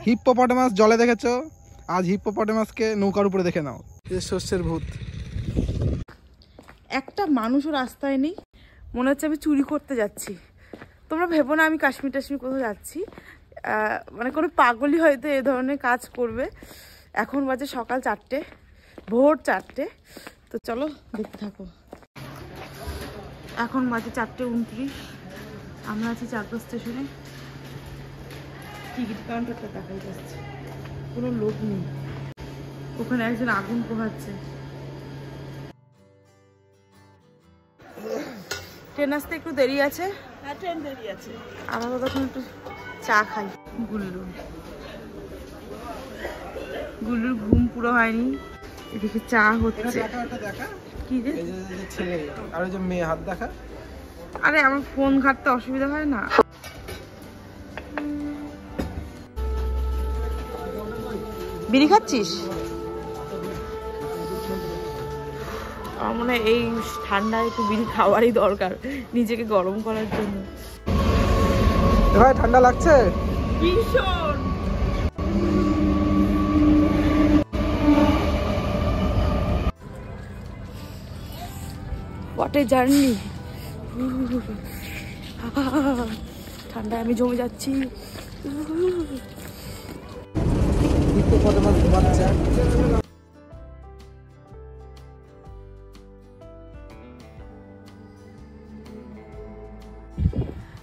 হিপ্পোপটেমাস জলে দেখেছো, আজ হিপ্পোপটেমাসকে নৌকার উপরে দেখে নাও। শস্যের ভূত। একটা মানুষও রাস্তায় নেই, মনে হচ্ছে আমি চুরি করতে যাচ্ছি। তোমরা ভেবো না আমি কাশ্মীর টাশ্মীর কোথাও যাচ্ছি, মানে কোনো পাগলই হয়তো এ ধরনের কাজ করবে। এখন বাজে সকাল 4টে, ভোর 4টে। তো চলো দেখতে থাকো। এখন বাজে 4:29, আমরা আছি চাকদা স্টেশনে। টিকিট কাউন্টারটা দেখাই যাচ্ছে, কোনো লোক নেই। ওখানে একজন আগুন পোহাচ্ছে। ট্রেন আসতে একটু দেরি আছে। হ্যাঁ, ট্রেন দেরি আছে। আমরা তো তখন একটু চা খাই। গুল্লুর ঘুম পুরো হয়নি, এদিকে চা হচ্ছে। কি রে ছেলে আর যে মেয়ে হাত দেখা। আরে আমার ফোন ঘাটতে অসুবিধা হয় না। বিড়ি খাচ্ছিস? আমার মনে হয় এই ঠান্ডায় একটু বিড়ি খাওয়ারই দরকার নিজেকে গরম করার জন্য। ভাই ঠান্ডা লাগছে ভীষণ। What a journey! ঠান্ডায় আমি জমে যাচ্ছি।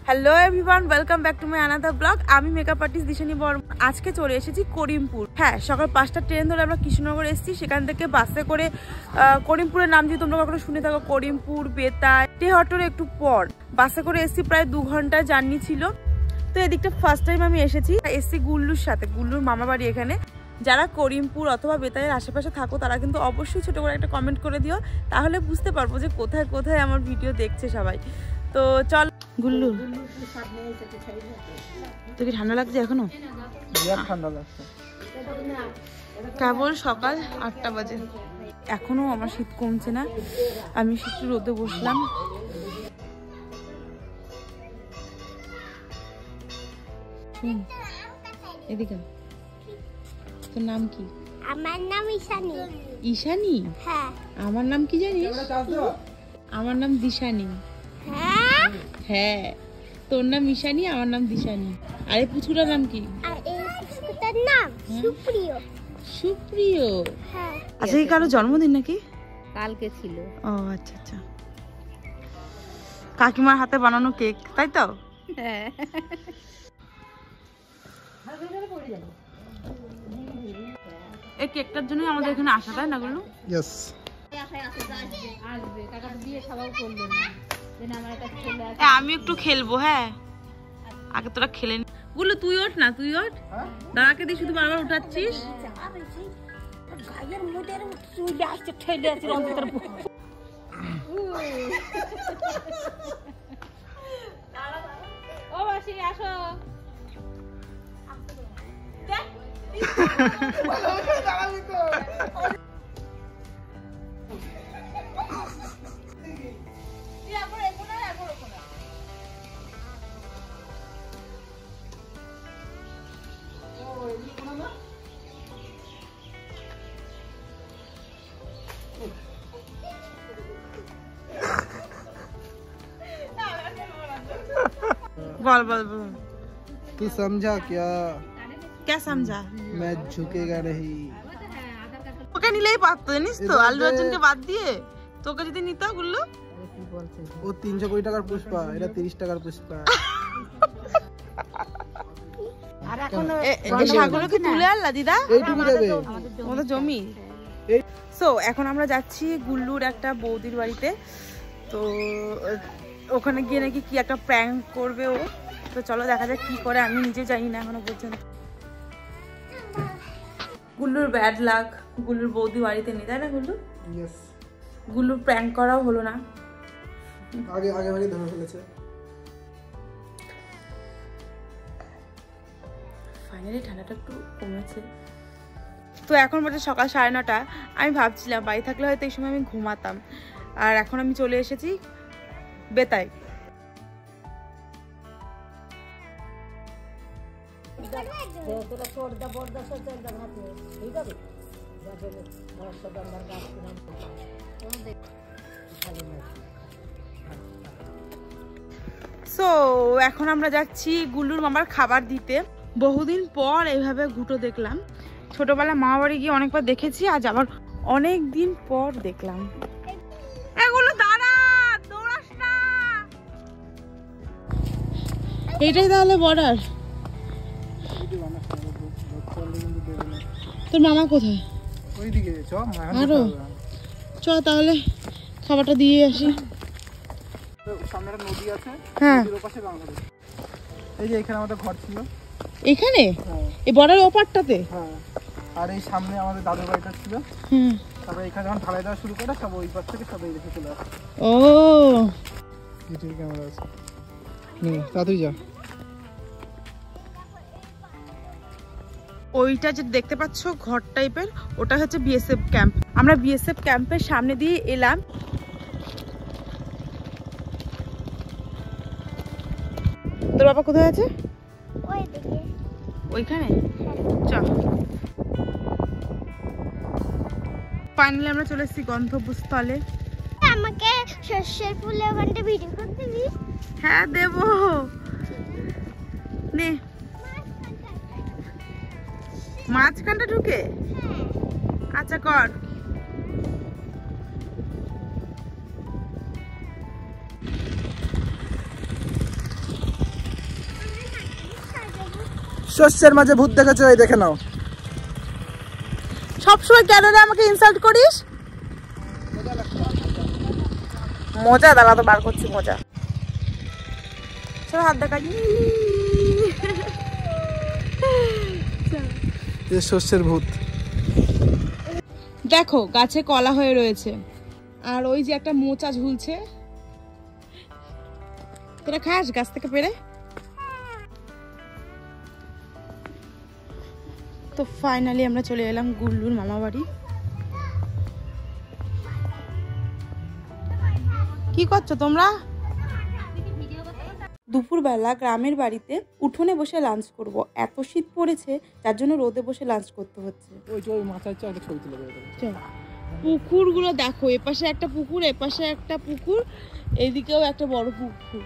Hello everyone, welcome back to my another blog. আমি মেকআপ আর্টিস্ট দিশানি বর্মা। আজকে চলে এসেছি করিমপুর। হ্যাঁ, সকাল 5টার ট্রেন ধরে আমরা কৃষ্ণনগর এসেছি। সেখান থেকে বাসে করে করিমপুরের নাম যদি তোমরা কখনো শুনে থাকো, করিমপুর, বেতাই, টেহট্টর একটু পর বাসে করে এসেছি। প্রায় 2 ঘন্টার জার্নি ছিল। তো এদিকটা ফার্স্ট টাইম আমি এসেছি গুল্লুর সাথে। গুল্লুর মামা বাড়ি এখানে। যারা করিমপুর অথবা বেতাইয়ের আশেপাশে থাকো তারা কিন্তু অবশ্যই ছোটো করে একটা কমেন্ট করে দিও, তাহলে বুঝতে পারবো যে কোথায় কোথায় আমার ভিডিও দেখছে সবাই। তো চল। গুল্লু, তোর কি ঠান্ডা লাগছে এখনো? ঠান্ডা লাগছে। কেবল সকাল 8টা বাজে, এখনো আমার শীত কমছে না। আমি একটু রোদে বসলাম। এদিকে, তোর নাম কি? আমার নাম ঈশানী। ঈশানী? হ্যাঁ। আমার নাম কি জানিস? আমার নাম দিশানি। হ্যাঁ হ্যাঁ, তোর নাম ঈশানী, আমার নাম দিশানি। আরে পুচকুটার নাম কি? আর এই পুচকুটার নাম সুপ্রিয়। সুপ্রিয়? হ্যাঁ। আচ্ছা, কি কারো জন্মদিন নাকি? কালকে ছিল। ও আচ্ছা আচ্ছা। কাকিমার হাতে বানানো কেক, তাই তো? হ্যাঁ। এই কেকটার জন্য আমাদের এখানে আসা, তাই না গুলো? ইয়েস। আমি একটু খেলবো। হ্যাঁ, আগে তোরা খেলে নি। গুলো তুই ওঠ না, তুই ওঠ। দাদাকে দিয়ে শুধু বারবার উঠাচ্ছিস। ও মাসি আসো। बोल बोल बोल। तू समझा क्या? क्या समझा? मैं झुकेगा नहीं। তোকে নিলেই পারতো, জানিস তো, আল্লু অর্জুনকে বাদ দিয়ে তোকে যদি নিত গুল্লু। ও 300 কোটি টাকার পুষ্পা, এটা 30 টাকার পুষ্পা। আর এখন এই ছাগলকে তুলে আনলা দিদা? এইটুকু যাবে আমাদের জমি। সো এখন আমরা যাচ্ছি গুল্লুর একটা বৌদির বাড়িতে। তো ওখানে গিয়ে নাকি কি একটা প্র্যাঙ্ক করবে ও। তো চলো দেখা যাক কি করে, আমি নিজে জানি না এখনো পর্যন্ত। গুল্লুর ব্যাড লাক, গুল্লুর বৌদি বাড়িতে নেই, তাই না গুল্লু? ইয়েস। গুল্লুর প্র্যাঙ্ক করাও হলো না, আগে আগে আগে ধরে ফেলেছে। ফাইনালি ঠান্ডাটা একটু কমেছে। তো এখন বাজে সকাল 9:30। আমি ভাবছিলাম বাড়ি থাকলে হয়তো এই সময় আমি ঘুমাতাম, আর এখন আমি চলে এসেছি বেতাই। সো এখন আমরা যাচ্ছি গুল্লুর মামার খাবার দিতে। বহুদিন পর এইভাবে ঘুটো দেখলাম। ছোটবেলা মামা বাড়ি গিয়ে অনেকবার দেখেছি, আজ আবার অনেক দিন পর দেখলাম। এগুলো দাঁড়া, দৌড়াস না। এইটাই তাহলে বর্ডার। তোর মামা কোথায়? ওইদিকে আরো চ তাহলে খাবারটা দিয়ে আসি। সামনে একটা নদী আছে, হ্যাঁ নদীর ওপাশে বাংলাদেশ। এই যে এখানে আমাদের ঘর ছিল। এখানে হ্যাঁ এই বর্ডার ওপারটাতে? হ্যাঁ। আর এই সামনে আমাদের দাদুর বাড়িটা ছিল। হুম। তারপরে এখানে যখন ঢালাই দেওয়া শুরু করে সব ওই পাশ থেকে সব এই দিকে চলে আসে। ও ভিডিও ক্যামেরা আছে। তাড়াতাড়ি যা। ওইটা যে দেখতে পাচ্ছ ঘর টাইপের, ওটা হচ্ছে বিএসএফ ক্যাম্প। আমরা বিএসএফ ক্যাম্পের সামনে দিয়ে এলাম। তোর বাবা কোথায় আছে? ওইখানে চল। ফাইনালি আমরা চলে এসেছি গন্তব্যস্থলে। আমাকে সর্ষের ফুলে ওখানটা ভিডিও করতে দিস? হ্যাঁ দেব, নে। মাঝখানটা ঢুকে? আচ্ছা কর। শস্যের মাঝে ভূত দেখেছো? এই দেখে নাও। সবসময় কেন রে আমাকে ইনসাল্ট করিস? মজা দাঁড়া তো বার করছি মজা। চল হাত দেখা। শস্যের ভূত। দেখো গাছে কলা হয়ে রয়েছে, আর ওই যে একটা মোচা ঝুলছে। তোরা খাস গাছ থেকে পেড়ে? তো ফাইনালি আমরা চলে এলাম গুল্লুর মামা বাড়ি। কি করছো তোমরা? দুপুরবেলা গ্রামের বাড়িতে উঠোনে বসে লাঞ্চ করব। এত শীত পড়েছে যার জন্য রোদে বসে লাঞ্চ করতে হচ্ছে। ওই মাথার একটা ছবি তুলে দেবে। পুকুরগুলো দেখো, এপাশে একটা পুকুর, এপাশে একটা পুকুর, এইদিকেও একটা বড় পুকুর।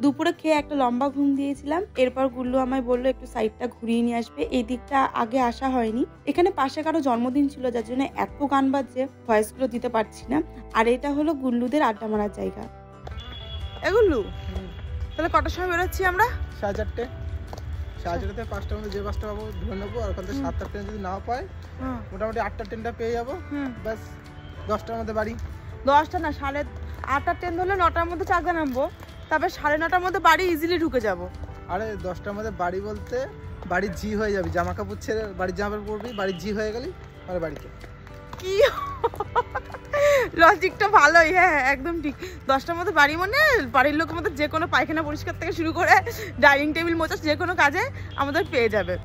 দুপুরে খেয়ে একটা লম্বা ঘুম দিয়েছিলাম। এরপর গুল্লু আমায় বললো একটু সাইডটা ঘুরিয়ে নিয়ে আসবে। এই দিকটা আগে আসা হয়নি। এখানে পাশে কারো জন্মদিন ছিল, যার জন্য এত গান বাজছে ভয়েসগুলো দিতে পারছি না। আর এটা হলো গুল্লুদের আড্ডা মারার জায়গা। এ গুল্লু, তাহলে কটার সময় বেরোচ্ছি আমরা? 4:30। 4:30 5টার মধ্যে যে বাসটা পাবো ধরে নেবো। আর ওখান থেকে 7টার ট্রেন যদি না পাই, মোটামুটি 8টার ট্রেনটা পেয়ে যাবো। ব্যাস 10টার মধ্যে বাড়ি। 10টা না, 8:30 ট্রেন ধরলে 9টার মধ্যে চাকদা নামবো। তারপর 9:30টার মধ্যে বাড়ি ইজিলি ঢুকে যাবো। আরে 10টার মধ্যে বাড়ি বলতে বাড়ির ঝি হয়ে যাবি, জামা কাপড় ছেড়ে বাড়ির জামা কাপড় পরবি, বাড়ির ঝি হয়ে গেলি আর বাড়িতে। কি লজিকটা ভালোই। হ্যাঁ একদম ঠিক। 10টার মধ্যে বাড়ি মানে বাড়ির লোকের মধ্যে যে কোনো পায়খানা পরিষ্কার থেকে শুরু করে ডাইনিং টেবিল মোছা যে কোনো কাজে আমাদের পেয়ে যাবে।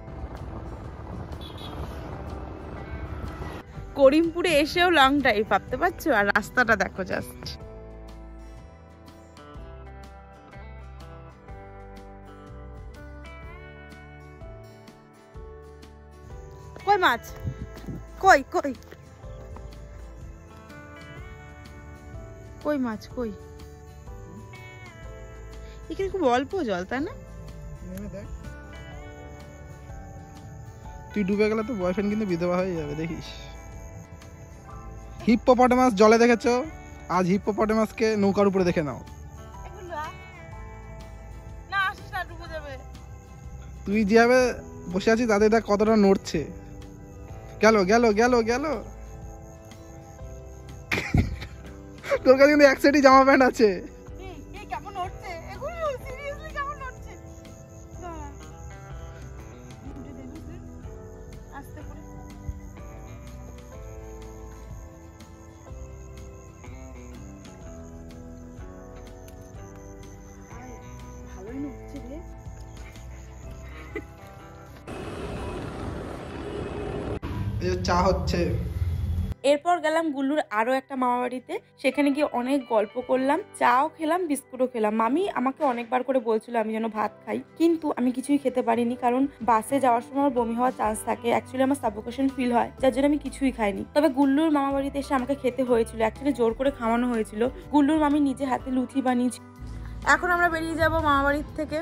করিমপুরে এসেও লং ড্রাইভ, ভাবতে পারছো? আর রাস্তাটা দেখো জাস্ট। কই মাছ? কই কই কই মাছ কই? এখানে খুব অল্প জল, তাই না? তুই ডুবে গেলে তো বয়ফ্রেন্ড কিন্তু বিধবা হয়ে যাবে, দেখিস। হিপ্পোপটেমাস জলে দেখেছো? আজ হিপ্পোপটেমাসকে নৌকার উপরে দেখে নাও। তুই যেভাবে বসে আছিস তাদের এটা কতটা নড়ছে। গেল গেল গেল গেল। তোর কাছে কিন্তু এক সেটই জামা প্যান্ট আছে। চা হচ্ছে। এরপর গেলাম গুল্লুর আরো একটা মামা বাড়িতে, সেখানে গিয়ে অনেক গল্প করলাম, চাও খেলাম, বিস্কুটও খেলাম। মামি আমাকে অনেকবার করে বলছিল আমি যেন ভাত খাই, কিন্তু আমি কিছুই খেতে পারিনি, কারণ বাসে যাওয়ার সময় আমার বমি হওয়ার চান্স থাকে, অ্যাকচুয়ালি আমার সাফোকেশন ফিল হয়, যার জন্য আমি কিছুই খাইনি। তবে গুল্লুর মামা বাড়িতে এসে আমাকে খেতে হয়েছিল, অ্যাকচুয়ালি জোর করে খাওয়ানো হয়েছিল। গুল্লুর মামি নিজে হাতে লুচি বানিয়েছে। এখন আমরা বেরিয়ে যাব মামা বাড়ির থেকে।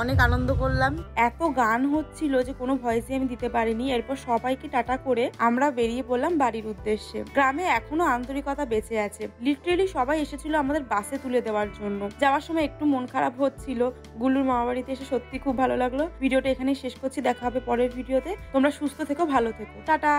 অনেক আনন্দ করলাম, এত গান হচ্ছিল যে কোনো ভয়েসই আমি দিতে পারিনি। এরপর সবাইকে টাটা করে আমরা বেরিয়ে পড়লাম বাড়ির উদ্দেশ্যে। গ্রামে এখনো আন্তরিকতা বেঁচে আছে, লিটারেলি সবাই এসেছিল আমাদের বাসে তুলে দেওয়ার জন্য। যাওয়ার সময় একটু মন খারাপ হচ্ছিল, গুল্লুর মামা বাড়িতে এসে সত্যি খুব ভালো লাগলো। ভিডিওটা এখানেই শেষ করছি, দেখা হবে পরের ভিডিওতে। তোমরা সুস্থ থেকো, ভালো থেকো, টাটা।